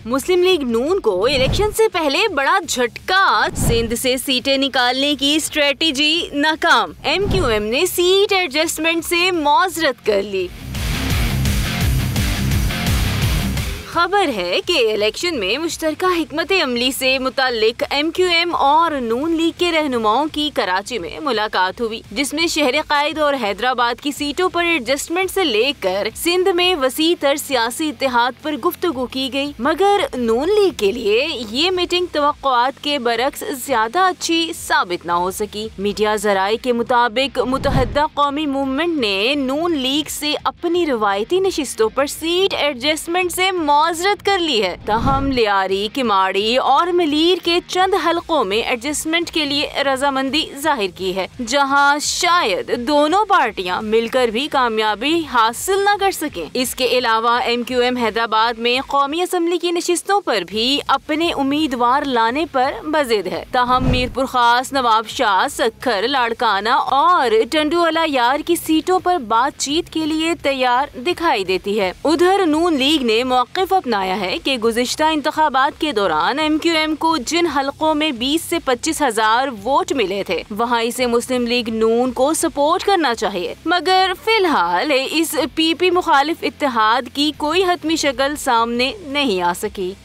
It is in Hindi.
मुस्लिम लीग नून को इलेक्शन से पहले बड़ा झटका, सिंध से सीटें निकालने की स्ट्रेटेजी नाकाम। MQM ने सीट एडजस्टमेंट से मौजरत कर ली। खबर है कि इलेक्शन में मुश्तरका हिकमत अमली से मुताल्लिक MQM और नून लीग के रहनुमाओं की कराची में मुलाकात हुई, जिसमें शहर कायद और हैदराबाद की सीटों पर एडजस्टमेंट से लेकर सिंध में वसी तर सियासी इत्तेहाद पर गुफ्तगू की गई। मगर नून लीग के लिए ये मीटिंग तवक्कुआत के बरक्स ज्यादा अच्छी साबित न हो सकी। मीडिया जराए के मुताबिक मुतहद्दा कौमी मूवमेंट ने नून लीग से अपनी रवायती नशिस्तों पर सीट एडजस्टमेंट से मौजरत कर ली है। तहम लियारी, किमाड़ी और मलीर के चंद हलकों में एडजस्टमेंट के लिए रजामंदी जाहिर की है, जहां शायद दोनों पार्टियां मिलकर भी कामयाबी हासिल न कर सकें। इसके अलावा MQM हैदराबाद में कौमी असम्बली की नशिस्तों पर भी अपने उम्मीदवार लाने पर बजिद है। तहम मीरपुर खास, नवाब शाह, सक्खर, लाड़काना और टंडुअला यार की सीटों पर बातचीत के लिए तैयार दिखाई देती है। उधर नून लीग ने मौक़िफ़ अपनाया है कि गुज़िश्ता इंतखाबात के दौरान MQM को जिन हलकों में 20 से 25 हजार वोट मिले थे, वहाँ इसे मुस्लिम लीग नून को सपोर्ट करना चाहिए। मगर फिलहाल इस PP मुखालिफ इत्तेहाद की कोई हतमी शक्ल सामने नहीं आ सकी।